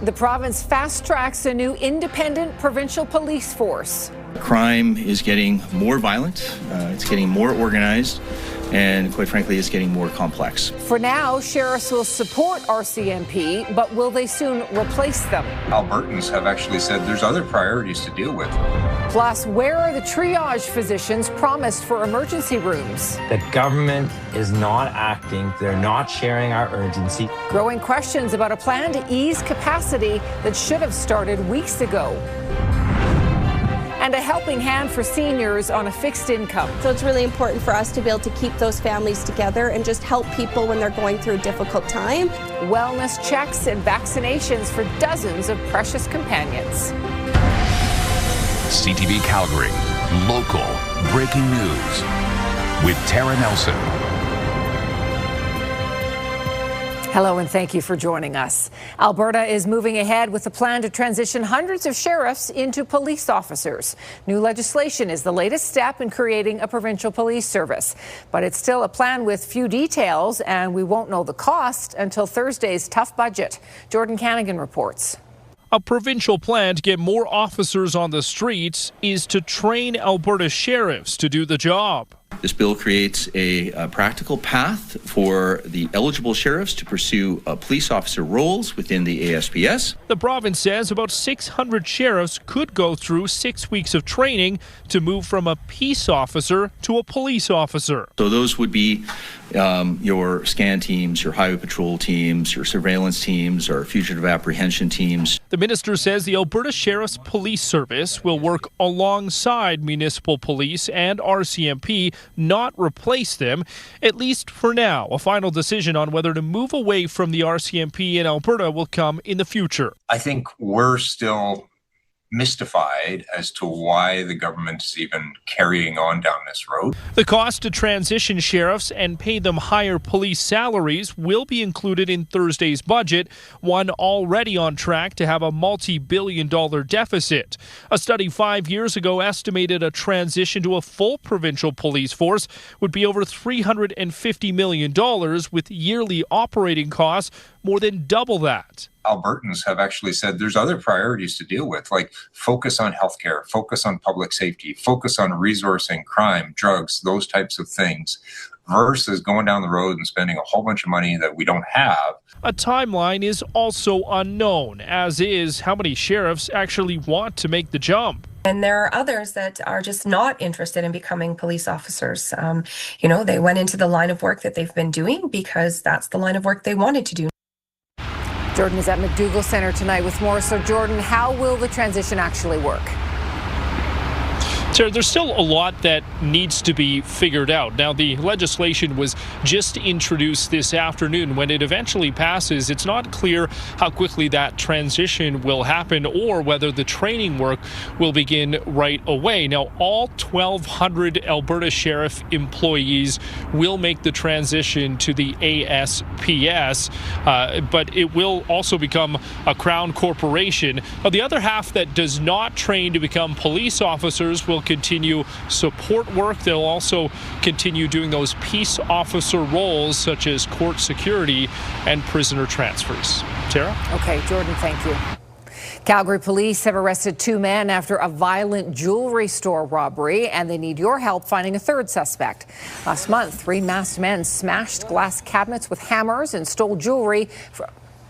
The province fast-tracks a new independent provincial police force. Crime is getting more violent, it's getting more organized, and quite frankly, it's getting more complex. For now, sheriffs will support RCMP, but will they soon replace them? Albertans have actually said there's other priorities to deal with. Plus, where are the triage physicians promised for emergency rooms? The government is not acting. They're not sharing our urgency. Growing questions about a plan to ease capacity that should have started weeks ago. And a helping hand for seniors on a fixed income. So it's really important for us to be able to keep those families together and just help people when they're going through a difficult time. Wellness checks and vaccinations for dozens of precious companions. CTV Calgary, local breaking news with Tara Nelson. Hello and thank you for joining us. Alberta is moving ahead with a plan to transition hundreds of sheriffs into police officers. New legislation is the latest step in creating a provincial police service. But it's still a plan with few details, and we won't know the cost until Thursday's tough budget. Jordan Canagan reports. A provincial plan to get more officers on the streets is to train Alberta sheriffs to do the job. This bill creates a practical path for the eligible sheriffs to pursue police officer roles within the ASPS. The province says about 600 sheriffs could go through 6 weeks of training to move from a peace officer to a police officer. So those would be your scan teams, your highway patrol teams, your surveillance teams, or fugitive apprehension teams. The minister says the Alberta Sheriff's Police Service will work alongside municipal police and RCMP, not replace them, at least for now. A final decision on whether to move away from the RCMP in Alberta will come in the future. I think we're still mystified as to why the government is even carrying on down this road. The cost to transition sheriffs and pay them higher police salaries will be included in Thursday's budget, one already on track to have a multi-billion-dollar deficit. A study 5 years ago estimated a transition to a full provincial police force would be over $350 million, with yearly operating costs more than double that. Albertans have actually said there's other priorities to deal with, like focus on healthcare, focus on public safety, focus on resourcing, crime, drugs, those types of things, versus going down the road and spending a whole bunch of money that we don't have. A timeline is also unknown, as is how many sheriffs actually want to make the jump. And there are others that are just not interested in becoming police officers. They went into the line of work that they've been doing because that's the line of work they wanted to do. Jordan is at McDougall Centre tonight with more. So, Jordan, how will the transition actually work? Sarah, there's still a lot that needs to be figured out. Now, the legislation was just introduced this afternoon. When it eventually passes, it's not clear how quickly that transition will happen or whether the training work will begin right away. Now, all 1,200 Alberta Sheriff employees will make the transition to the ASPS, but it will also become a Crown corporation. Now, the other half that does not train to become police officers will continue support work. They'll also continue doing those peace officer roles such as court security and prisoner transfers. Tara? Okay, Jordan, thank you. Calgary police have arrested 2 men after a violent jewelry store robbery, and they need your help finding a third suspect. Last month, 3 masked men smashed glass cabinets with hammers and stole jewelry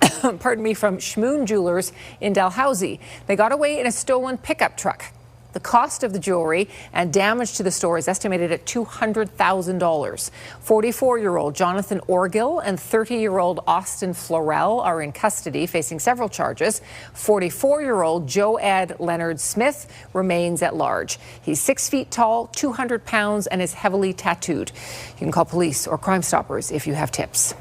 from Schmoon Jewelers in Dalhousie. They got away in a stolen pickup truck. The cost of the jewelry and damage to the store is estimated at $200,000. 44-year-old Jonathan Orgill and 30-year-old Austin Florell are in custody, facing several charges. 44-year-old Joed Leonard Smith remains at large. He's 6 feet tall, 200 pounds, and is heavily tattooed. You can call police or Crime Stoppers if you have tips.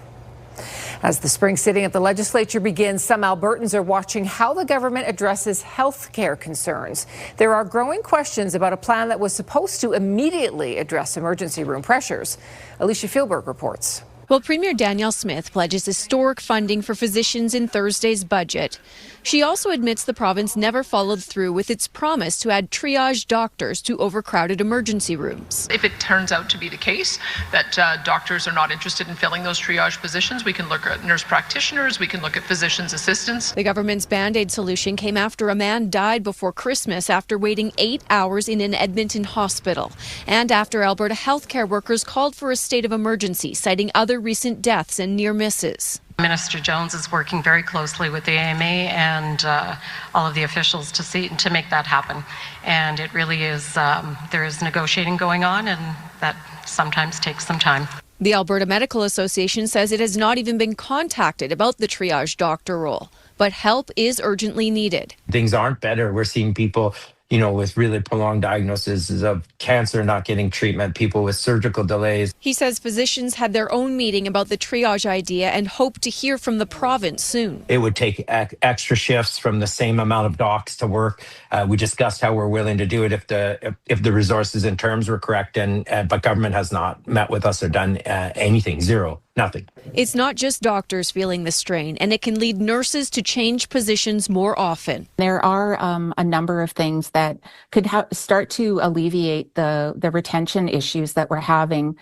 As the spring sitting at the legislature begins, some Albertans are watching how the government addresses health care concerns. There are growing questions about a plan that was supposed to immediately address emergency room pressures. Alicia Fieldberg reports. Well, Premier Danielle Smith pledges historic funding for physicians in Thursday's budget. She also admits the province never followed through with its promise to add triage doctors to overcrowded emergency rooms. If it turns out to be the case that doctors are not interested in filling those triage positions, we can look at nurse practitioners, we can look at physician's assistants. The government's Band-Aid solution came after a man died before Christmas after waiting 8 hours in an Edmonton hospital, and after Alberta healthcare workers called for a state of emergency, citing other recent deaths and near misses. Minister Jones is working very closely with the AMA and all of the officials to make that happen. And it really is, there is negotiating going on, and that sometimes takes some time. The Alberta Medical Association says it has not even been contacted about the triage doctor role, but help is urgently needed. Things aren't better. We're seeing people, with really prolonged diagnoses of cancer not getting treatment, people with surgical delays. He says physicians had their own meeting about the triage idea and hope to hear from the province soon. It would take extra shifts from the same amount of docs to work. We discussed how we're willing to do it if the resources and terms were correct, but government has not met with us or done anything. Zero. Nothing. It's not just doctors feeling the strain, and it can lead nurses to change positions more often. There are a number of things that could start to alleviate the retention issues that we're having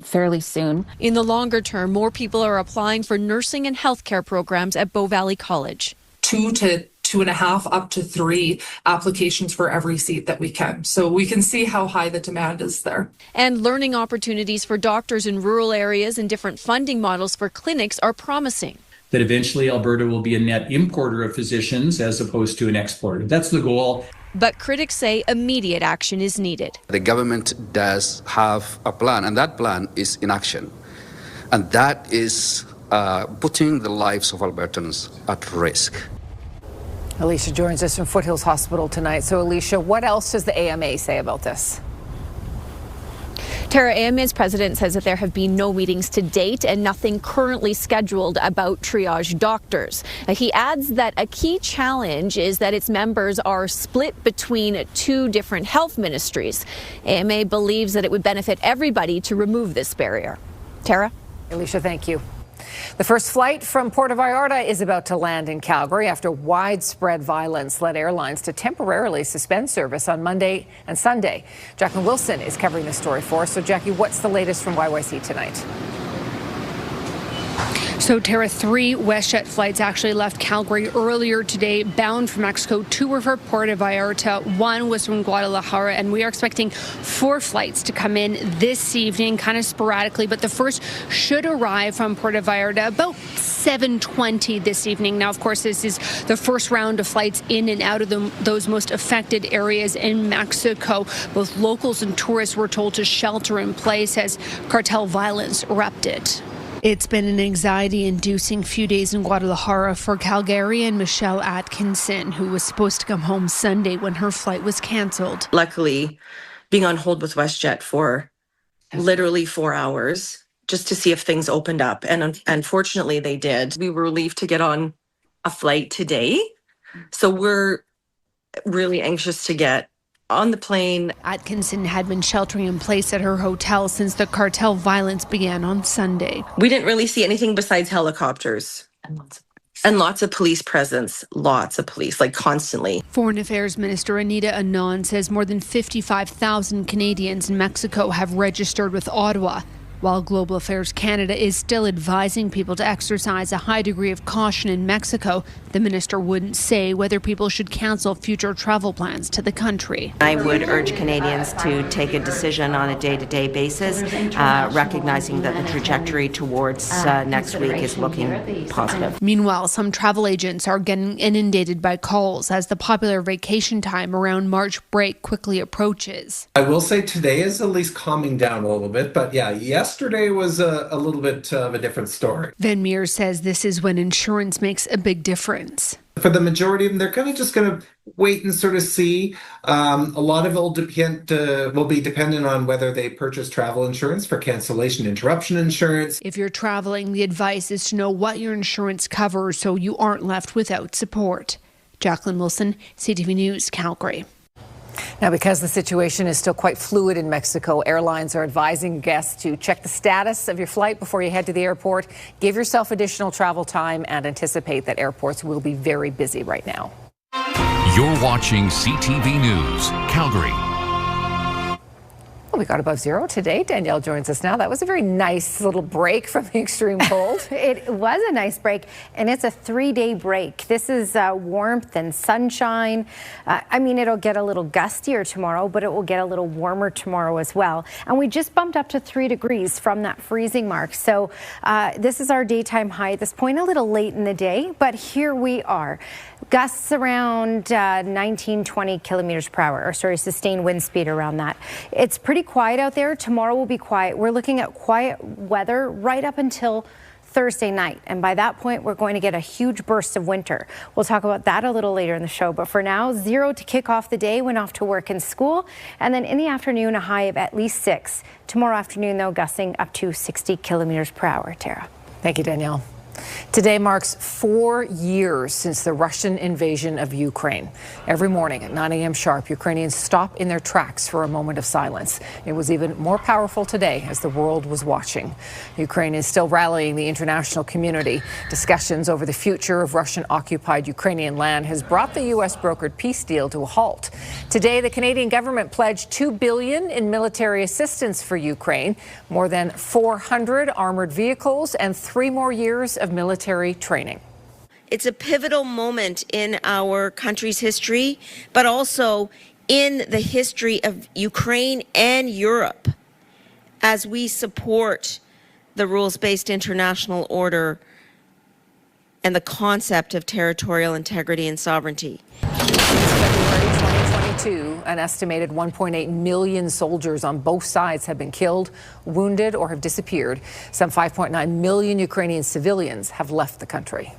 fairly soon. In the longer term, more people are applying for nursing and healthcare programs at Bow Valley College. 2 to 2.5 up to 3 applications for every seat that we can. So we can see how high the demand is there. And learning opportunities for doctors in rural areas and different funding models for clinics are promising. That eventually Alberta will be a net importer of physicians as opposed to an exporter. That's the goal. But critics say immediate action is needed. The government does have a plan, and that plan is inaction. And that is putting the lives of Albertans at risk. Alicia joins us from Foothills Hospital tonight. So, Alicia, what else does the AMA say about this? Tara, AMA's president says that there have been no meetings to date and nothing currently scheduled about triage doctors. He adds that a key challenge is that its members are split between 2 different health ministries. AMA believes that it would benefit everybody to remove this barrier. Tara? Alicia, thank you. The first flight from Puerto Vallarta is about to land in Calgary after widespread violence led airlines to temporarily suspend service on Monday and Sunday. Jacqueline Wilson is covering this story for us. So, Jackie, what's the latest from YYC tonight? So, Tara, 3 WestJet flights actually left Calgary earlier today, bound for Mexico. 2 were for Puerto Vallarta, 1 was from Guadalajara, and we are expecting 4 flights to come in this evening, kind of sporadically, but the first should arrive from Puerto Vallarta about 7:20 this evening. Now, of course, this is the first round of flights in and out of those most affected areas in Mexico. Both locals and tourists were told to shelter in place as cartel violence erupted. It's been an anxiety-inducing few days in Guadalajara for Calgarian Michelle Atkinson, who was supposed to come home Sunday when her flight was canceled. Luckily, being on hold with WestJet for literally 4 hours just to see if things opened up. And unfortunately, they did. We were relieved to get on a flight today. So we're really anxious to get on the plane. Atkinson had been sheltering in place at her hotel since the cartel violence began on Sunday. We didn't really see anything besides helicopters and lots of police presence, lots of police, like constantly. Foreign Affairs Minister Anita Anand says more than 55,000 Canadians in Mexico have registered with Ottawa, while Global Affairs Canada is still advising people to exercise a high degree of caution in Mexico. The minister wouldn't say whether people should cancel future travel plans to the country. I would urge Canadians to take a decision on a day-to-day basis, recognizing that the trajectory towards next week is looking positive. Meanwhile, some travel agents are getting inundated by calls as the popular vacation time around March break quickly approaches. I will say today is at least calming down a little bit, but yesterday was a little bit of a different story. Van Meer says this is when insurance makes a big difference. For the majority of them, they're kind of just going to wait and sort of see. A lot of it will be dependent on whether they purchase travel insurance for cancellation interruption insurance. If you're traveling, the advice is to know what your insurance covers so you aren't left without support. Jacqueline Wilson, CTV News, Calgary. Now, because the situation is still quite fluid in Mexico, airlines are advising guests to check the status of your flight before you head to the airport. Give yourself additional travel time and anticipate that airports will be very busy right now. You're watching CTV News, Calgary. Well, we got above zero today. Danielle joins us now. That was a very nice little break from the extreme cold. It was a nice break, and it's a 3-day break. This is warmth and sunshine. I mean, it'll get a little gustier tomorrow, but it will get a little warmer tomorrow as well. And we just bumped up to 3 degrees from that freezing mark. So this is our daytime high at this point, a little late in the day, but here we are. Gusts around 19, 20 kilometers per hour, or sorry, sustained wind speed around that. It's pretty quiet out there. Tomorrow will be quiet. We're looking at quiet weather right up until Thursday night. And by that point, we're going to get a huge burst of winter. We'll talk about that a little later in the show. But for now, 0 to kick off the day when off to work and school. And then in the afternoon, a high of at least 6. Tomorrow afternoon, though, gusting up to 60 kilometers per hour. Tara. Thank you, Danielle. Today marks 4 years since the Russian invasion of Ukraine. Every morning at 9 a.m. sharp, Ukrainians stop in their tracks for a moment of silence. It was even more powerful today as the world was watching. Ukraine is still rallying the international community. Discussions over the future of Russian-occupied Ukrainian land has brought the U.S.-brokered peace deal to a halt. Today, the Canadian government pledged $2 billion in military assistance for Ukraine, more than 400 armored vehicles, and 3 more years of military training. It's a pivotal moment in our country's history, but also in the history of Ukraine and Europe as we support the rules-based international order and the concept of territorial integrity and sovereignty. February 2022, an estimated 1.8 million soldiers on both sides have been killed, wounded, or have disappeared. Some 5.9 million Ukrainian civilians have left the country.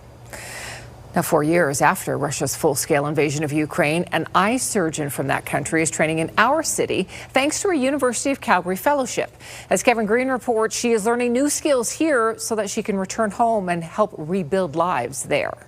Now, 4 years after Russia's full-scale invasion of Ukraine, an eye surgeon from that country is training in our city thanks to a University of Calgary fellowship. As Kevin Green reports, she is learning new skills here so that she can return home and help rebuild lives there.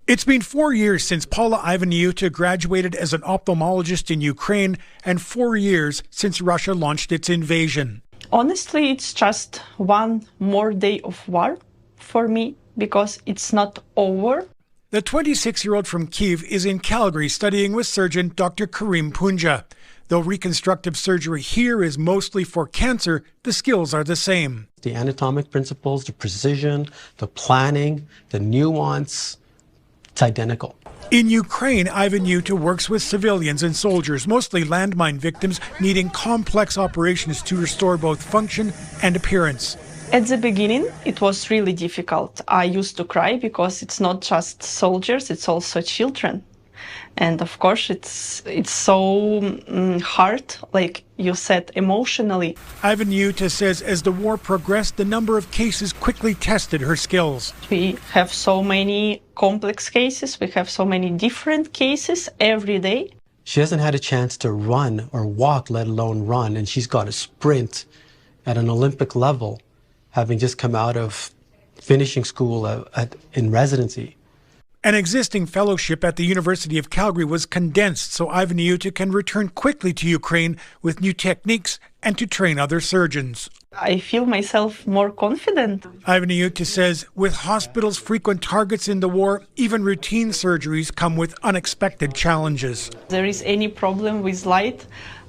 It's been 4 years since Paula Ivaniuta graduated as an ophthalmologist in Ukraine and 4 years since Russia launched its invasion. Honestly, it's just one more day of war for me because it's not over. The 26-year-old from Kyiv is in Calgary studying with surgeon Dr. Karim Punja. Though reconstructive surgery here is mostly for cancer, the skills are the same. The anatomic principles, the precision, the planning, the nuance, it's identical. In Ukraine, Ivaniuta works with civilians and soldiers, mostly landmine victims, needing complex operations to restore both function and appearance. At the beginning, it was really difficult. I used to cry because it's not just soldiers, it's also children. And of course, it's so hard, like you said, emotionally. Ivaniuta says as the war progressed, the number of cases quickly tested her skills. We have so many complex cases, we have so many different cases every day. She hasn't had a chance to run or walk, let alone run, and she's got to sprint at an Olympic level, having just come out of finishing school in residency. An existing fellowship at the University of Calgary was condensed so Ivaniuta can return quickly to Ukraine with new techniques and to train other surgeons. I feel myself more confident. Ivaniuta says with hospitals frequent targets in the war, even routine surgeries come with unexpected challenges. There is any problem with light,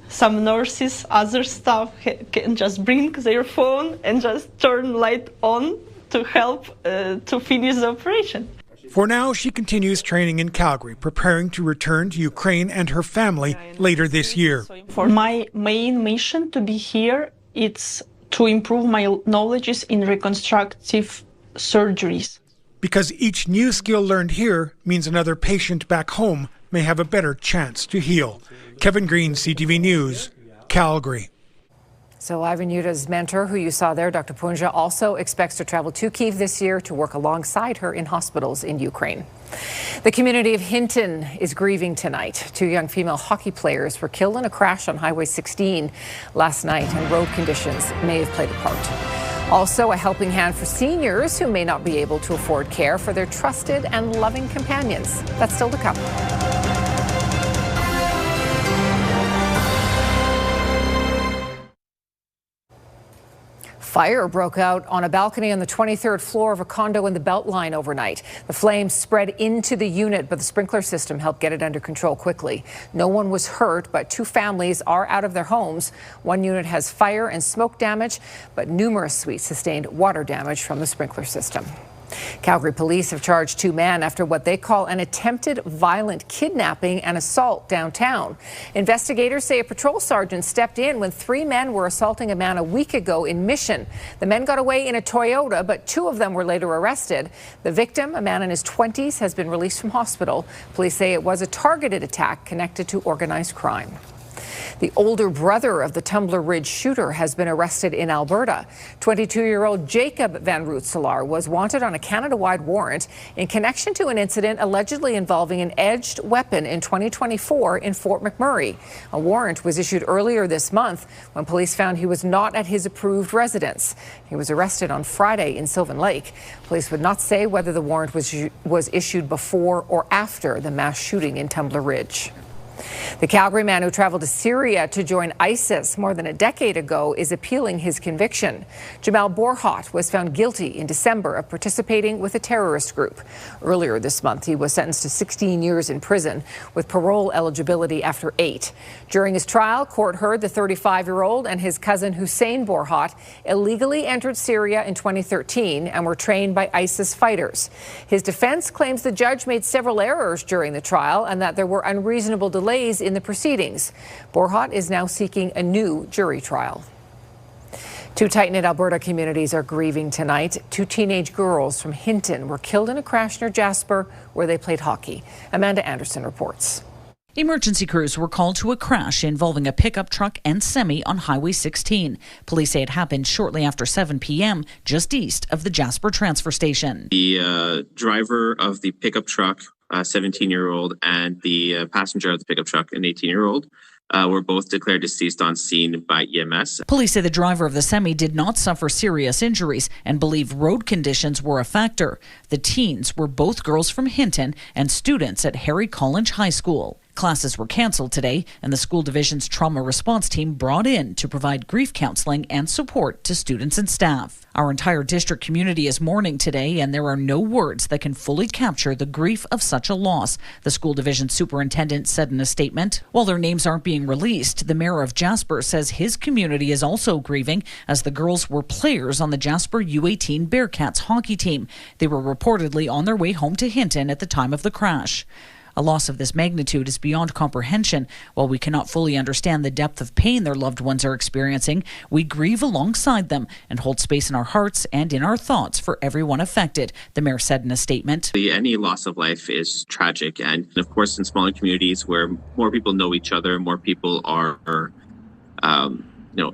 some nurses, other staff can just bring their phone and just turn light on to help to finish the operation. For now, she continues training in Calgary, preparing to return to Ukraine and her family later this year. For my main mission to be here, it's to improve my knowledge in reconstructive surgeries. Because each new skill learned here means another patient back home may have a better chance to heal. Kevin Green, CTV News, Calgary. So Ivaniuta's mentor, who you saw there, Dr. Punja, also expects to travel to Kyiv this year to work alongside her in hospitals in Ukraine. The community of Hinton is grieving tonight. 2 young female hockey players were killed in a crash on Highway 16 last night, and road conditions may have played a part. Also, a helping hand for seniors who may not be able to afford care for their trusted and loving companions. That's still to come. Fire broke out on a balcony on the 23rd floor of a condo in the Beltline overnight. The flames spread into the unit, but the sprinkler system helped get it under control quickly. No one was hurt, but 2 families are out of their homes. One unit has fire and smoke damage, but numerous suites sustained water damage from the sprinkler system. Calgary police have charged 2 men after what they call an attempted violent kidnapping and assault downtown. Investigators say a patrol sergeant stepped in when 3 men were assaulting a man a week ago in Mission. The men got away in a Toyota, but 2 of them were later arrested. The victim, a man in his 20s, has been released from hospital. Police say it was a targeted attack connected to organized crime. The older brother of the Tumbler Ridge shooter has been arrested in Alberta. 22-year-old Jacob Van Rootselaar was wanted on a Canada-wide warrant in connection to an incident allegedly involving an edged weapon in 2024 in Fort McMurray. A warrant was issued earlier this month when police found he was not at his approved residence. He was arrested on Friday in Sylvan Lake. Police would not say whether the warrant was issued before or after the mass shooting in Tumbler Ridge. The Calgary man who traveled to Syria to join ISIS more than a decade ago is appealing his conviction. Jamal Borhat was found guilty in December of participating with a terrorist group. Earlier this month, he was sentenced to 16 years in prison with parole eligibility after 8. During his trial, court heard the 35-year-old and his cousin Hussein Borhat illegally entered Syria in 2013 and were trained by ISIS fighters. His defense claims the judge made several errors during the trial and that there were unreasonable delays in the proceedings. Borhat is now seeking a new jury trial. 2 tight-knit Alberta communities are grieving tonight. 2 teenage girls from Hinton were killed in a crash near Jasper where they played hockey. Amanda Anderson reports. Emergency crews were called to a crash involving a pickup truck and semi on Highway 16. Police say it happened shortly after 7 p.m. just east of the Jasper transfer station. The driver of the pickup truck, a 17-year-old, and the passenger of the pickup truck, an 18-year-old, were both declared deceased on scene by EMS. Police say the driver of the semi did not suffer serious injuries and believe road conditions were a factor. The teens were both girls from Hinton and students at Harry College High School. Classes were canceled today, and the school division's trauma response team brought in to provide grief counseling and support to students and staff. Our entire district community is mourning today, and there are no words that can fully capture the grief of such a loss, the school division superintendent said in a statement. While their names aren't being released, the mayor of Jasper says his community is also grieving as the girls were players on the Jasper U18 Bearcats hockey team. They were reportedly on their way home to Hinton at the time of the crash. A loss of this magnitude is beyond comprehension. While we cannot fully understand the depth of pain their loved ones are experiencing, we grieve alongside them and hold space in our hearts and in our thoughts for everyone affected, the mayor said in a statement. Any loss of life is tragic, and of course in smaller communities where more people know each other, more people are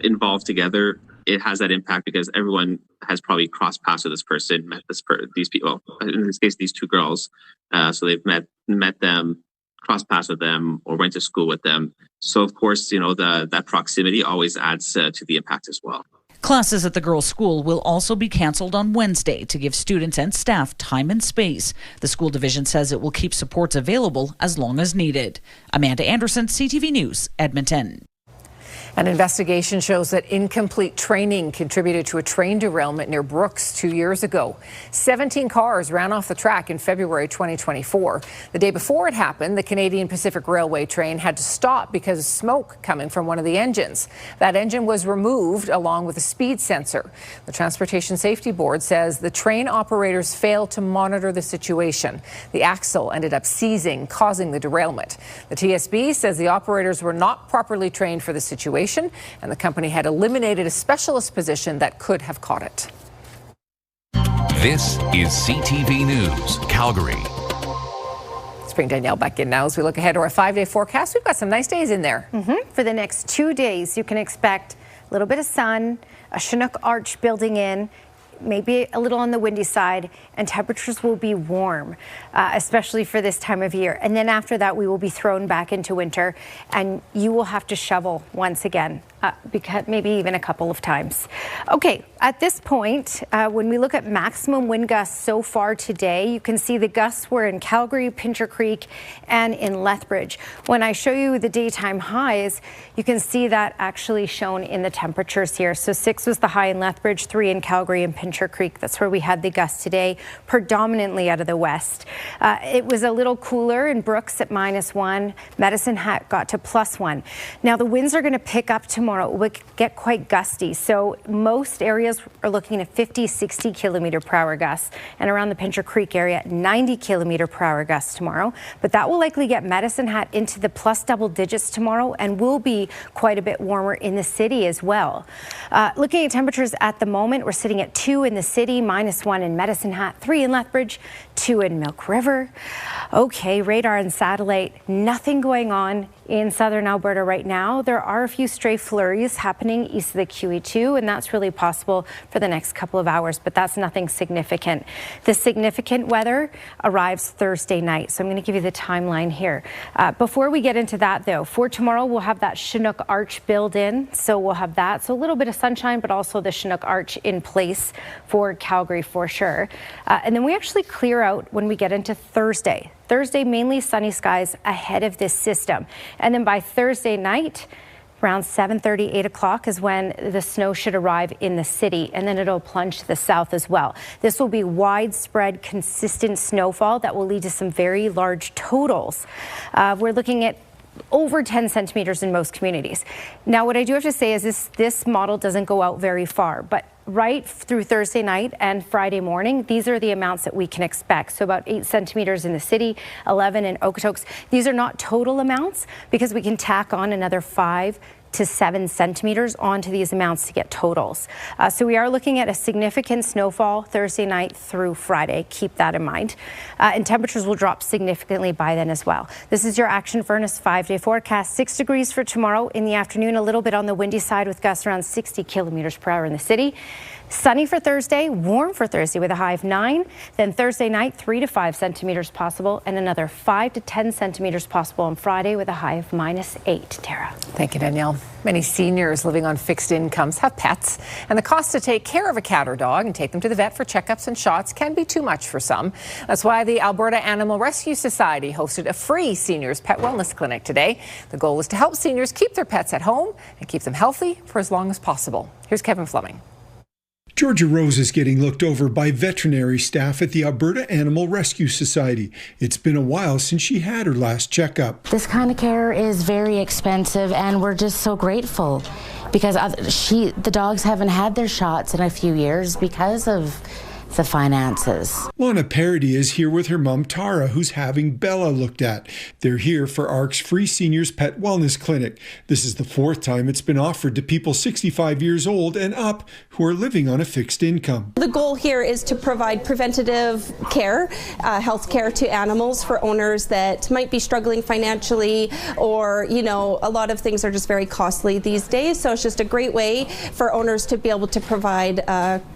involved together, it has that impact because everyone has probably crossed paths with this person, met these people, in this case, these 2 girls. So they've met them, crossed paths with them, or went to school with them. So of course, that proximity always adds to the impact as well. Classes at the girls' school will also be canceled on Wednesday to give students and staff time and space. The school division says it will keep supports available as long as needed. Amanda Anderson, CTV News, Edmonton. An investigation shows that incomplete training contributed to a train derailment near Brooks 2 years ago. 17 cars ran off the track in February 2024. The day before it happened, the Canadian Pacific Railway train had to stop because of smoke coming from one of the engines. That engine was removed along with a speed sensor. The Transportation Safety Board says the train operators failed to monitor the situation. The axle ended up seizing, causing the derailment. The TSB says the operators were not properly trained for the situation, and the company had eliminated a specialist position that could have caught it. This is CTV News Calgary. Let's bring Danielle back in now as we look ahead to our 5-day forecast. We've got some nice days in there. For the next 2 days, you can expect a little bit of sun, a Chinook arch building in. maybe a little on the windy side, and temperatures will be warm, especially for this time of year. And then after that, we will be thrown back into winter, and you will have to shovel once again, because maybe even a couple of times. Okay, at this point, when we look at maximum wind gusts so far today, you can see the gusts were in Calgary, Pincher Creek, and in Lethbridge. When I show you the daytime highs, you can see that actually shown in the temperatures here. So 6 was the high in Lethbridge, 3 in Calgary and Pincher Creek. That's where we had the gusts today, predominantly out of the west. It was a little cooler in Brooks at -1. Medicine Hat got to +1. Now the winds are going to pick up tomorrow. It will get quite gusty. So most areas are looking at 50, 60 kilometer per hour gusts, and around the Pincher Creek area, 90 kilometer per hour gusts tomorrow. But that will likely get Medicine Hat into the plus double digits tomorrow, and will be quite a bit warmer in the city as well. Looking at temperatures at the moment, we're sitting at 2 in the city, -1 in Medicine Hat, 3 in Lethbridge, 2 in Milk River. Okay, radar and satellite, nothing going on in southern Alberta right now. There are a few stray flurries happening east of the QE2, and that's really possible for the next couple of hours, but that's nothing significant. The significant weather arrives Thursday night, so I'm going to give you the timeline here. Before we get into that, though, for tomorrow, we'll have that Chinook Arch built in, so we'll have that. So a little bit of sunshine, but also the Chinook Arch in place for Calgary for sure. And then we actually clear out when we get into Thursday. Thursday, mainly sunny skies ahead of this system. And then by Thursday night, around 7:30, 8 o'clock is when the snow should arrive in the city, and then it'll plunge to the south as well. This will be widespread, consistent snowfall that will lead to some very large totals. We're looking at over 10 centimeters in most communities. Now, what I do have to say is this model doesn't go out very far, but right through Thursday night and Friday morning, these are the amounts that we can expect. So about 8 centimeters in the city, 11 in Okotoks. These are not total amounts because we can tack on another 5 to 7 centimeters onto these amounts to get totals. So we are looking at a significant snowfall Thursday night through Friday. Keep that in mind. And temperatures will drop significantly by then as well. This is your Action Furnace 5-day forecast. 6 degrees for tomorrow in the afternoon, a little bit on the windy side with gusts around 60 kilometers per hour in the city. Sunny for Thursday, warm for Thursday with a high of 9. Then Thursday night, 3 to 5 centimeters possible, and another 5 to 10 centimeters possible on Friday with a high of -8. Tara. Thank you, Danielle. Many seniors living on fixed incomes have pets, and the cost to take care of a cat or dog and take them to the vet for checkups and shots can be too much for some. That's why the Alberta Animal Rescue Society hosted a free seniors pet wellness clinic today. The goal is to help seniors keep their pets at home and keep them healthy for as long as possible. Here's Kevin Fleming. Georgia Rose is getting looked over by veterinary staff at the Alberta Animal Rescue Society. It's been a while since she had her last checkup. This kind of care is very expensive, and we're just so grateful because the dogs haven't had their shots in a few years because of the finances. Lana Parody is here with her mom Tara, who's having Bella looked at. They're here for ARC's free seniors pet wellness clinic. This is the 4th time it's been offered to people 65 years old and up who are living on a fixed income. The goal here is to provide preventative care, health care to animals for owners that might be struggling financially, or, you know, a lot of things are just very costly these days. So it's just a great way for owners to be able to provide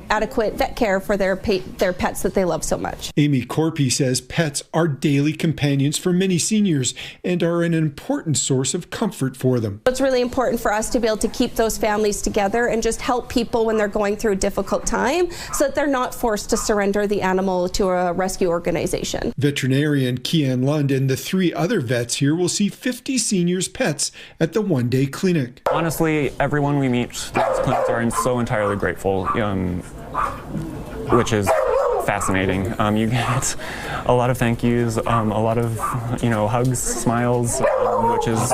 adequate vet care for their pets that they love so much. Amy Corpy says pets are daily companions for many seniors and are an important source of comfort for them. It's really important for us to be able to keep those families together and just help people when they're going through a difficult time so that they're not forced to surrender the animal to a rescue organization. Veterinarian Kian Lund and the 3 other vets here will see 50 seniors' pets at the one-day clinic. Honestly, everyone we meet through these clinics are so entirely grateful, which is fascinating. You get a lot of thank yous, a lot of, hugs, smiles, which is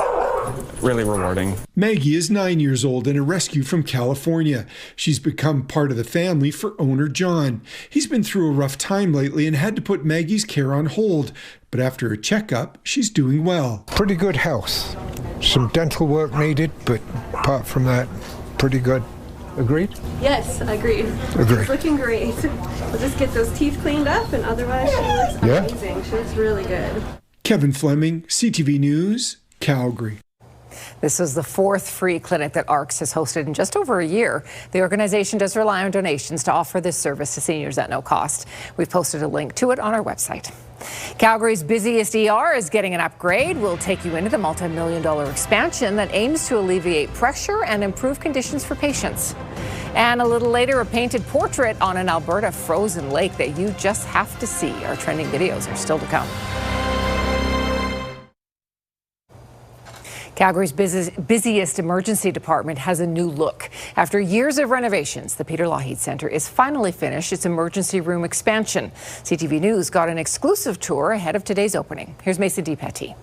really rewarding. Maggie is 9 years old and a rescue from California. She's become part of the family for owner John. He's been through a rough time lately and had to put Maggie's care on hold. But after a checkup, she's doing well. Pretty good health. Some dental work needed, but apart from that, pretty good. Agreed? Yes, agreed. Agreed. She's looking great. We'll just get those teeth cleaned up, and otherwise she looks amazing. She looks really good. Kevin Fleming, CTV News, Calgary. This was the 4th free clinic that ARCS has hosted in just over a year. The organization does rely on donations to offer this service to seniors at no cost. We've posted a link to it on our website. Calgary's busiest ER is getting an upgrade. We'll take you into the multi-million-dollar expansion that aims to alleviate pressure and improve conditions for patients. And a little later, a painted portrait on an Alberta frozen lake that you just have to see. Our trending videos are still to come. Calgary's busiest emergency department has a new look. After years of renovations, the Peter Lougheed Centre is finally finished its emergency room expansion. CTV News got an exclusive tour ahead of today's opening. Here's Mason DePetty.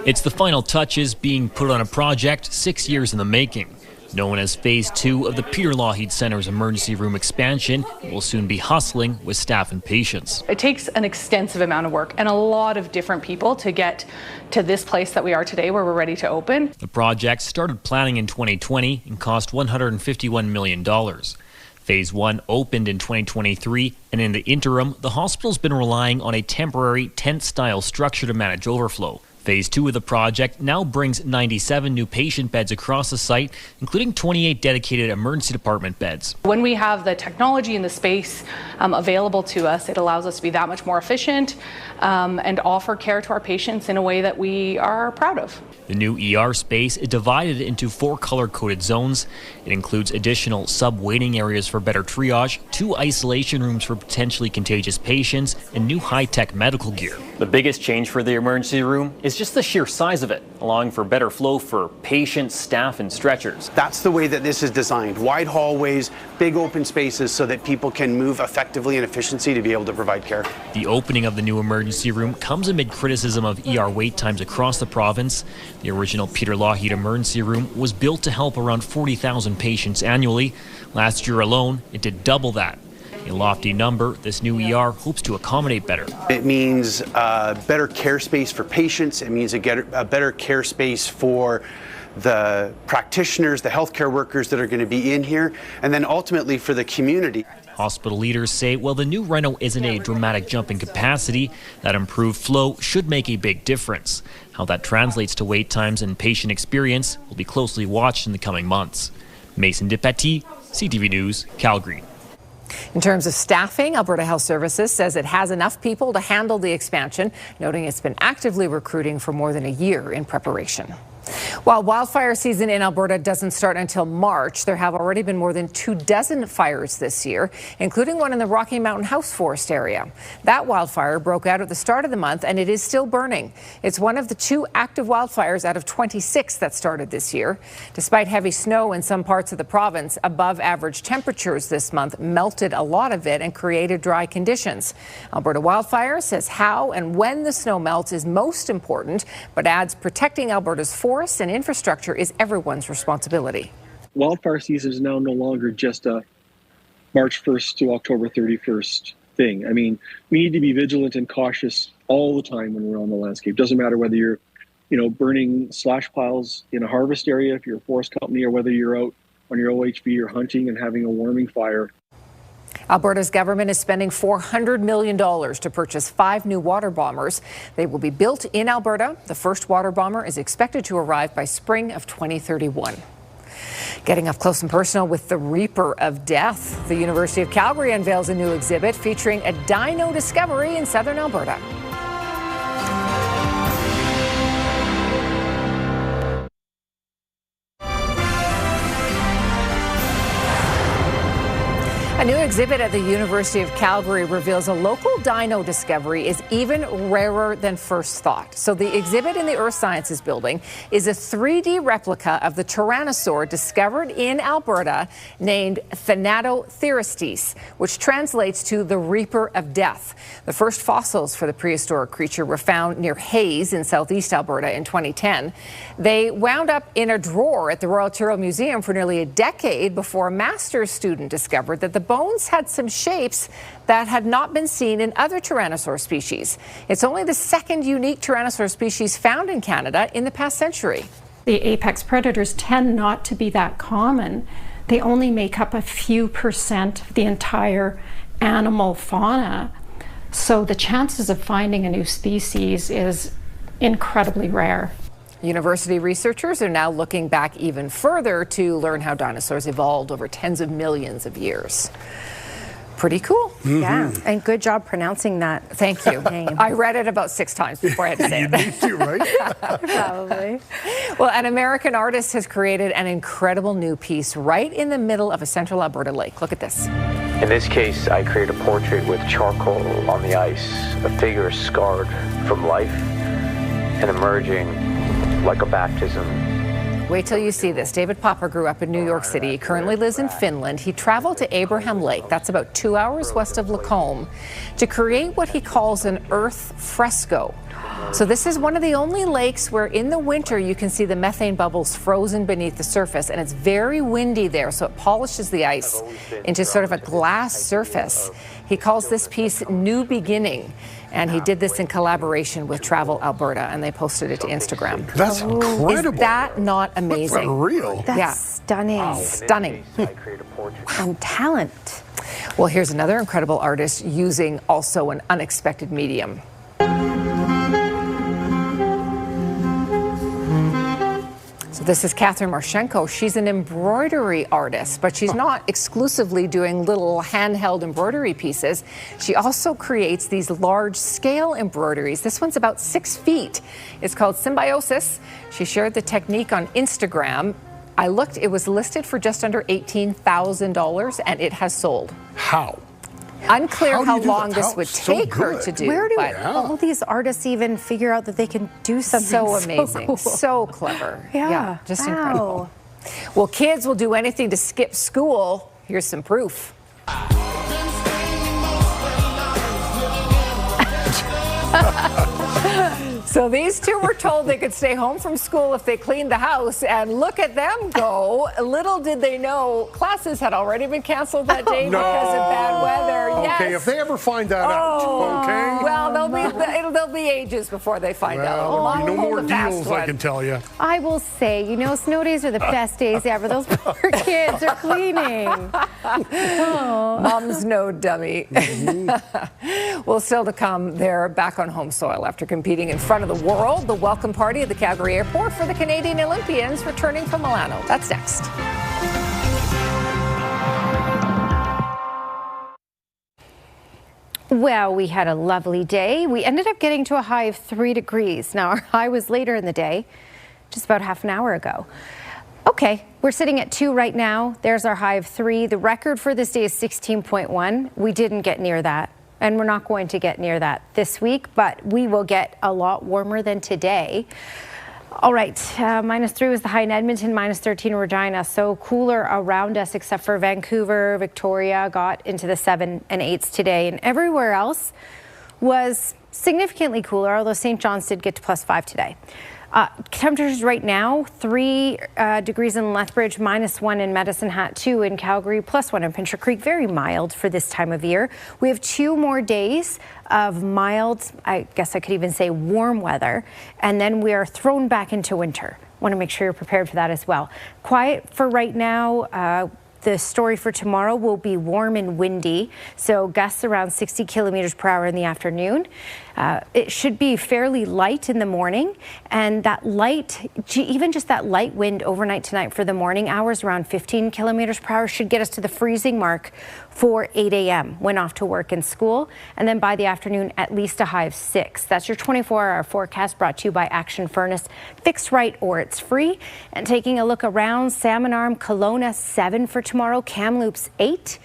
It's the final touches being put on a project 6 years in the making. Known as Phase 2 of the Peter Lougheed Centre's emergency room expansion, it will soon be hustling with staff and patients. It takes an extensive amount of work and a lot of different people to get to this place that we are today where we're ready to open. The project started planning in 2020 and cost $151 million. Phase 1 opened in 2023, and in the interim, the hospital's been relying on a temporary tent-style structure to manage overflow. Phase 2 of the project now brings 97 new patient beds across the site, including 28 dedicated emergency department beds. When we have the technology and the space available to us, it allows us to be that much more efficient and offer care to our patients in a way that we are proud of. The new ER space is divided into 4 color-coded zones. It includes additional sub-waiting areas for better triage, 2 isolation rooms for potentially contagious patients, and new high-tech medical gear. The biggest change for the emergency room is just the sheer size of it, allowing for better flow for patients, staff, and stretchers. That's the way that this is designed. Wide hallways, big open spaces so that people can move effectively and efficiency to be able to provide care. The opening of the new emergency room comes amid criticism of ER wait times across the province. The original Peter Lougheed emergency room was built to help around 40,000 patients annually. Last year alone, it did double that. A lofty number, this new ER hopes to accommodate better. It means better care space for patients. It means a better care space for the practitioners, the healthcare workers that are going to be in here, and then ultimately for the community. Hospital leaders say while the new reno isn't a dramatic jump in capacity, that improved flow should make a big difference. How that translates to wait times and patient experience will be closely watched in the coming months. Mason DePetty, CTV News, Calgary. In terms of staffing, Alberta Health Services says it has enough people to handle the expansion, noting it's been actively recruiting for more than a year in preparation. While wildfire season in Alberta doesn't start until March, there have already been more than 24 fires this year, including one in the Rocky Mountain House Forest area. That wildfire broke out at the start of the month, and it is still burning. It's one of the 2 active wildfires out of 26 that started this year. Despite heavy snow in some parts of the province, above average temperatures this month melted a lot of it and created dry conditions. Alberta Wildfire says how and when the snow melts is most important, but adds protecting Alberta's forests and infrastructure is everyone's responsibility. Wildfire season is now no longer just a March 1st to October 31st thing. I mean, we need to be vigilant and cautious all the time when we're on the landscape. Doesn't matter whether you're, burning slash piles in a harvest area, if you're a forest company, or whether you're out on your OHV or hunting and having a warming fire. Alberta's government is spending $400 million to purchase 5 new water bombers. They will be built in Alberta. The first water bomber is expected to arrive by spring of 2031. Getting up close and personal with the Reaper of Death. The University of Calgary unveils a new exhibit featuring a dino discovery in southern Alberta. A new exhibit at the University of Calgary reveals a local dino discovery is even rarer than first thought. So the exhibit in the Earth Sciences building is a 3D replica of the tyrannosaur discovered in Alberta named Thanatotherastes, which translates to the Reaper of Death. The first fossils for the prehistoric creature were found near Hayes in southeast Alberta in 2010. They wound up in a drawer at the Royal Ontario Museum for nearly a decade before a master's student discovered that the bones had some shapes that had not been seen in other tyrannosaur species. It's only the second unique tyrannosaur species found in Canada in the past century. The apex predators tend not to be that common. They only make up a few percent of the entire animal fauna. So the chances of finding a new species is incredibly rare. University researchers are now looking back even further to learn how dinosaurs evolved over tens of millions of years. Pretty cool. Yeah, and good job pronouncing that. Thank you. I read it about 6 times before I had to say it. You need to, right? Probably. Well, an American artist has created an incredible new piece right in the middle of a central Alberta lake. Look at this. In this case, I created a portrait with charcoal on the ice, a figure scarred from life and emerging like a baptism. Wait till you see this. David Popper grew up in New York City. He currently lives in Finland. He traveled to Abraham Lake, that's about 2 hours west of Lacombe, to create what he calls an earth fresco. So this is one of the only lakes where in the winter you can see the methane bubbles frozen beneath the surface, and it's very windy there, so it polishes the ice into sort of a glass surface. He calls this piece New Beginning, and he did this in collaboration with Travel Alberta, and they posted it to Instagram. That's incredible. Is that not amazing? That's unreal. That's stunning. Wow. Stunning. And talent. Well, here's another incredible artist using also an unexpected medium. So this is Catherine Marchenko. She's an embroidery artist, but she's not exclusively doing little handheld embroidery pieces. She also creates these large-scale embroideries. This one's about 6 feet. It's called Symbiosis. She shared the technique on Instagram. I looked, it was listed for just under $18,000, and it has sold. How? Unclear how long this would take her to do. Where do all these artists even figure out that they can do something so amazing, cool? so clever? Yeah, just incredible. Well, kids will do anything to skip school. Here's some proof. So these two were told they could stay home from school if they cleaned the house, and look at them go. Little did they know classes had already been canceled that day because of bad weather. Yes. Okay, if they ever find that out, okay? Well, they'll be ages before they find out. No more deals, I can tell you. I will say, you know, snow days are the best days ever. Those poor kids are cleaning. Mom's no dummy. Well, still to come, they're back on home soil after competing in front of the world. The welcome party at the Calgary airport for the Canadian Olympians returning from Milano. That's next. Well, we had a lovely day. We ended up getting to a high of 3 degrees. Now, our high was later in the day, just about half an hour ago. Okay, we're sitting at 2 right now. There's our high of 3. The record for this day is 16.1. We didn't get near that, and we're not going to get near that this week, but we will get a lot warmer than today. All right, -3 was the high in Edmonton, -13 in Regina. So cooler around us except for Vancouver, Victoria got into the 7s and 8s today, and everywhere else was significantly cooler, although St. John's did get to +5 today. Temperatures right now, 3 degrees in Lethbridge, -1 in Medicine Hat, 2 in Calgary, +1 in Pincher Creek. Very mild for this time of year. We have 2 more days of mild, I guess I could even say warm weather, and then we are thrown back into winter. Want to make sure you're prepared for that as well. Quiet for right now. The story for tomorrow will be warm and windy, so gusts around 60 kilometers per hour in the afternoon. It should be fairly light in the morning, and that light, even just that light wind overnight tonight for the morning hours around 15 kilometers per hour should get us to the freezing mark for 8 a.m. when off to work and school, and then by the afternoon at least a high of 6. That's your 24-hour forecast brought to you by Action Furnace. Fixed right or it's free. And taking a look around, Salmon Arm, Kelowna 7 for tomorrow, Kamloops 8.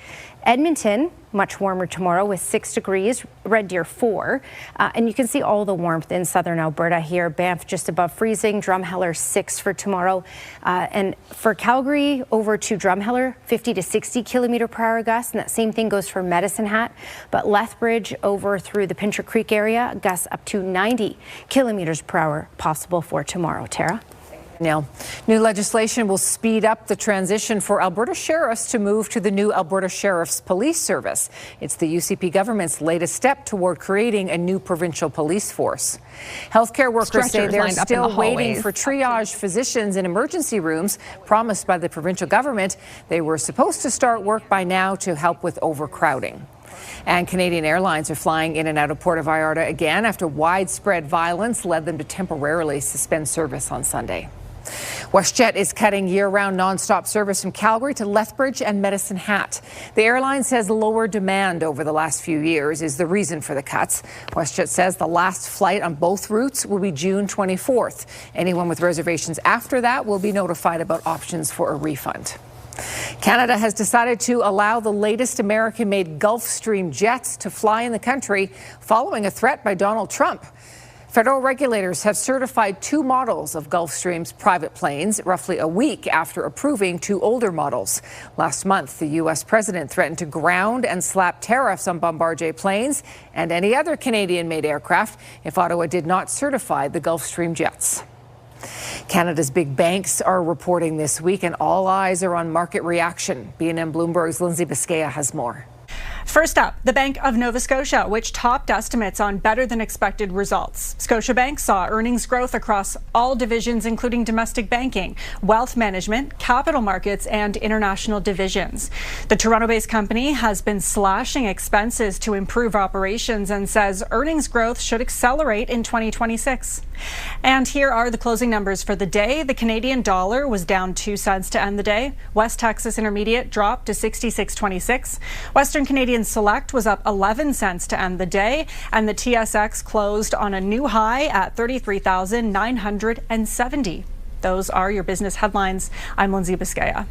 Edmonton, much warmer tomorrow with 6 degrees, Red Deer 4. And you can see all the warmth in southern Alberta here. Banff just above freezing, Drumheller 6 for tomorrow. And for Calgary over to Drumheller, 50 to 60 kilometer per hour gusts. And that same thing goes for Medicine Hat. But Lethbridge over through the Pincher Creek area, gusts up to 90 kilometers per hour possible for tomorrow. Tara? Now, new legislation will speed up the transition for Alberta sheriffs to move to the new Alberta Sheriff's Police Service. It's the UCP government's latest step toward creating a new provincial police force. Healthcare workers say they're still waiting for triage physicians in emergency rooms promised by the provincial government. They were supposed to start work by now to help with overcrowding. And Canadian Airlines are flying in and out of Puerto Vallarta again after widespread violence led them to temporarily suspend service on Sunday. WestJet is cutting year-round nonstop service from Calgary to Lethbridge and Medicine Hat. The airline says lower demand over the last few years is the reason for the cuts. WestJet says the last flight on both routes will be June 24th. Anyone with reservations after that will be notified about options for a refund. Canada has decided to allow the latest American-made Gulfstream jets to fly in the country following a threat by Donald Trump. Federal regulators have certified 2 models of Gulfstream's private planes roughly a week after approving 2 older models. Last month, the U.S. president threatened to ground and slap tariffs on Bombardier planes and any other Canadian-made aircraft if Ottawa did not certify the Gulfstream jets. Canada's big banks are reporting this week, and all eyes are on market reaction. BNN Bloomberg's Lindsay Biscaya has more. First up, the Bank of Nova Scotia, which topped estimates on better than expected results. Scotiabank saw earnings growth across all divisions, including domestic banking, wealth management, capital markets, and international divisions. The Toronto-based company has been slashing expenses to improve operations and says earnings growth should accelerate in 2026. And here are the closing numbers for the day. The Canadian dollar was down 2 cents to end the day. West Texas Intermediate dropped to 66.26. Western Canadian Select was up 11 cents to end the day, and the TSX closed on a new high at 33,970. Those are your business headlines. I'm Lindsay Biscaya.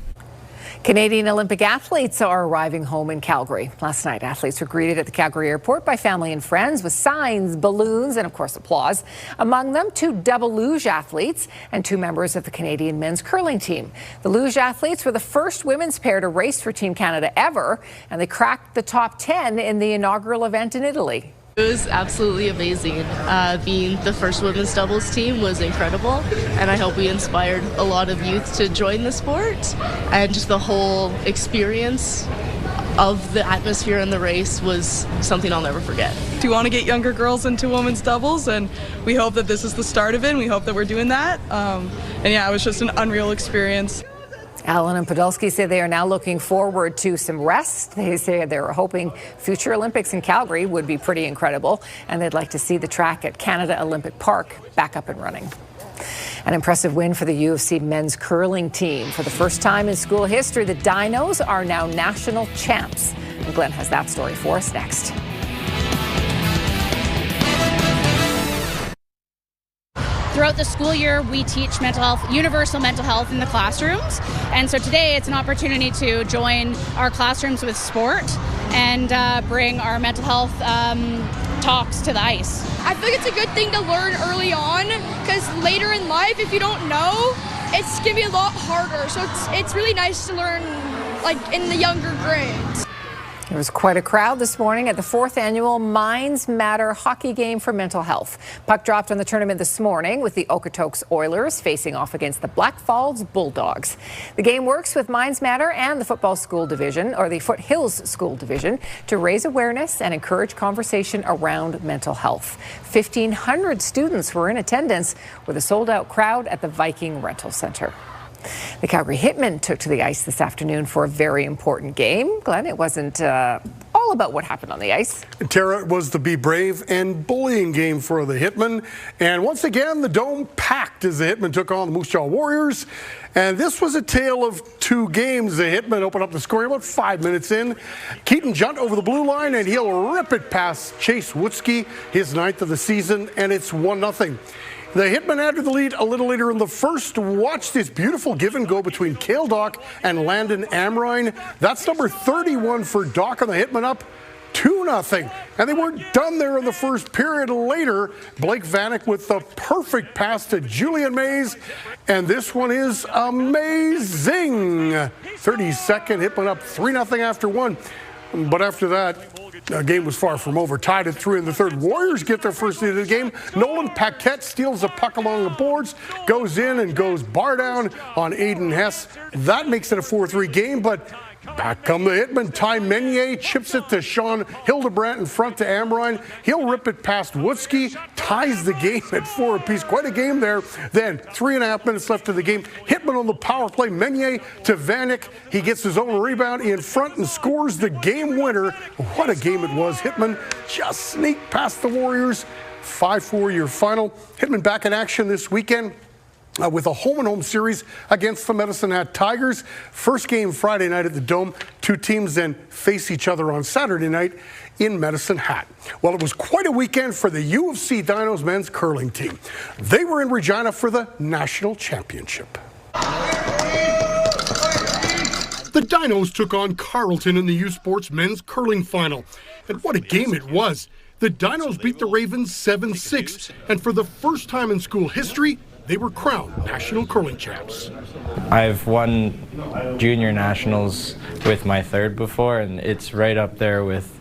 Canadian Olympic athletes are arriving home in Calgary. Last night, athletes were greeted at the Calgary airport by family and friends with signs, balloons, and of course applause. Among them, 2 double luge athletes and 2 members of the Canadian men's curling team. The luge athletes were the first women's pair to race for Team Canada ever, and they cracked the top 10 in the inaugural event in Italy. It was absolutely amazing. Being the first women's doubles team was incredible, and I hope we inspired a lot of youth to join the sport, and just the whole experience of the atmosphere in the race was something I'll never forget. We want to get younger girls into women's doubles, and we hope that this is the start of it, and we hope that we're doing that. And yeah, it was just an unreal experience. Allen and Podolsky say they are now looking forward to some rest. They say they're hoping future Olympics in Calgary would be pretty incredible, and they'd like to see the track at Canada Olympic Park back up and running. An impressive win for the U of C men's curling team. For the first time in school history, the Dinos are now national champs. And Glenn has that story for us next. Throughout the school year, we teach mental health, universal mental health in the classrooms. And so today it's an opportunity to join our classrooms with sport and bring our mental health talks to the ice. I think it's a good thing to learn early on, because later in life, if you don't know, it's going to be a lot harder. So it's really nice to learn like in the younger grades. There was quite a crowd this morning at the 4th annual Minds Matter hockey game for mental health. Puck dropped on the tournament this morning with the Okotoks Oilers facing off against the Black Falls Bulldogs. The game works with Minds Matter and the football school division, or the Foothills School Division, to raise awareness and encourage conversation around mental health. 1,500 students were in attendance with a sold-out crowd at the Viking Rental Centre. The Calgary Hitman took to the ice this afternoon for a very important game. Glenn, it wasn't all about what happened on the ice. Tara, it was the Be Brave and Bullying game for the Hitman. And once again, the Dome packed as the Hitman took on the Moose Jaw Warriors. And this was a tale of 2 games. The Hitman opened up the scoring about 5 minutes in. Keaton jumped over the blue line, and he'll rip it past Chase Woodsky, his 9th of the season, and it's 1-0. The Hitman added the lead a little later in the first. Watch this beautiful give and go between Cale Dock and Landon Amrine. That's number 31 for Dock on the Hitman, up 2-0. And they weren't done there in the first period. Later, Blake Vanek with the perfect pass to Julian Mays. And this one is amazing. 32nd, Hitman up 3-0 after 1. But after that, the game was far from over. Tied at 3 in the third. Warriors get their first lead of the game. Nolan Paquette steals the puck along the boards, goes in and goes bar down on Aiden Hess. That makes it a 4-3 game, but Back come the Hitman. Ty Menier chips it to Sean Hildebrandt in front to Amrine. He'll rip it past Woodsky, ties the game at 4 apiece. Quite a game there. Then 3.5 minutes left of the game. Hitman on the power play. Menier to Vanek. He gets his own rebound in front and scores the game winner. What a game it was. Hitman just sneaked past the Warriors. 5-4 your final. Hitman back in action this weekend. With a home-and-home series against the Medicine Hat Tigers. First game Friday night at the Dome. Two teams then face each other on Saturday night in Medicine Hat. Well, it was quite a weekend for the U of C Dinos men's curling team. They were in Regina for the national championship. The Dinos took on Carleton in the U Sports men's curling final. And what a game it was. The Dinos beat the Ravens 7-6. And for the first time in school history, they were crowned national curling champs. I've won junior nationals with my third before, and it's right up there with,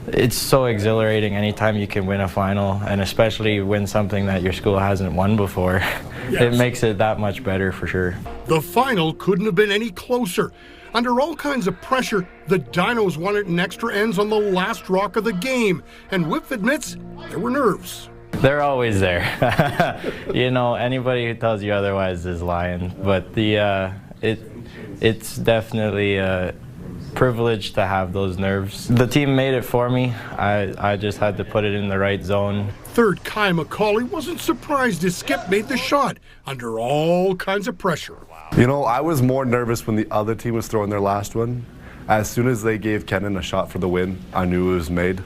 it's so exhilarating anytime you can win a final, and especially win something that your school hasn't won before. Yes. It makes it that much better for sure. The final couldn't have been any closer. Under all kinds of pressure, the Dinos won it in extra ends on the last rock of the game, and Whip admits there were nerves. They're always there. You know, anybody who tells you otherwise is lying. But it's definitely a privilege to have those nerves. The team made it for me. I just had to put it in the right zone. Third Kai McCauley wasn't surprised as Skip made the shot under all kinds of pressure. You know, I was more nervous when the other team was throwing their last one. As soon as they gave Kenan a shot for the win, I knew it was made.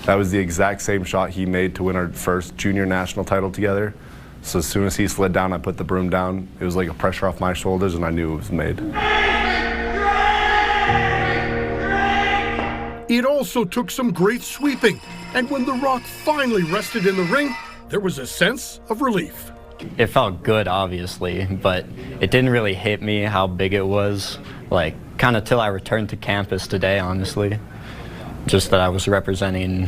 That was the exact same shot he made to win our first junior national title together. So as soon as he slid down, I put the broom down. It was like a pressure off my shoulders, and I knew it was made. It also took some great sweeping. And when the rock finally rested in the ring, there was a sense of relief. It felt good, obviously, but it didn't really hit me how big it was, like, kind of till I returned to campus today, honestly. Just that I was representing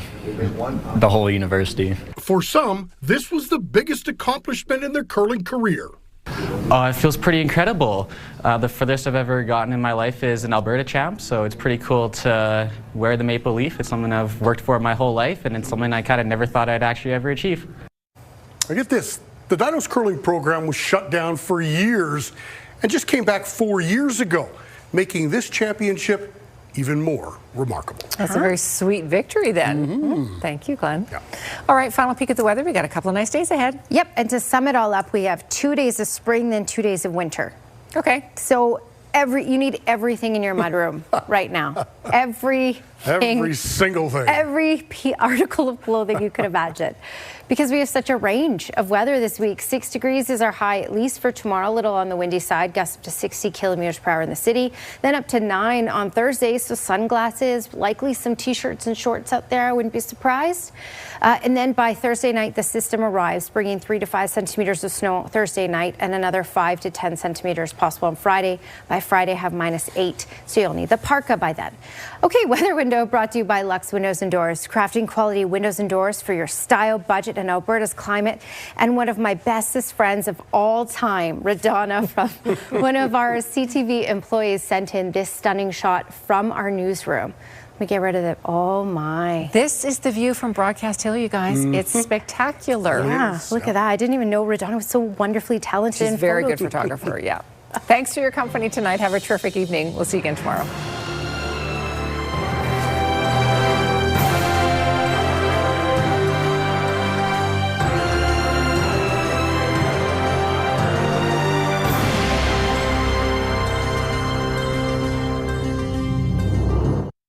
the whole university. For some, this was the biggest accomplishment in their curling career. It feels pretty incredible. The furthest I've ever gotten in my life is an Alberta champ, so it's pretty cool to wear the maple leaf. It's something I've worked for my whole life, and it's something I kind of never thought I'd actually ever achieve. I get this. The Dinos curling program was shut down for years and just came back 4 years ago, making this championship even more remarkable. That's a very sweet victory then. Thank you, Glenn. Yeah. All right, final peek at the weather. We got a couple of nice days ahead. Yep, and to sum it all up, we have 2 days of spring, then 2 days of winter. Okay. So you need everything in your mudroom right now. Every single thing. Every article of clothing you could imagine. Because we have such a range of weather this week. 6 degrees is our high, at least for tomorrow, a little on the windy side, gusts up to 60 kilometers per hour in the city. Then up to 9 on Thursday, so sunglasses, likely some t-shirts and shorts out there, I wouldn't be surprised. And then by Thursday night, the system arrives, bringing 3 to 5 centimeters of snow Thursday night and another 5 to 10 centimeters possible on Friday. By Friday, have -8, so you'll need the parka by then. Okay, weather window brought to you by Lux Windows and Doors, crafting quality windows and doors for your style, budget, and Alberta's climate. And one of my bestest friends of all time, Radonna, from one of our CTV employees, sent in this stunning shot from our newsroom. Let me get rid of it. Oh my. This is the view from Broadcast Hill, you guys. It's spectacular. Yeah, look at that. I didn't even know Radonna was so wonderfully talented. She's a very good photographer, yeah. Thanks for your company tonight. Have a terrific evening. We'll see you again tomorrow.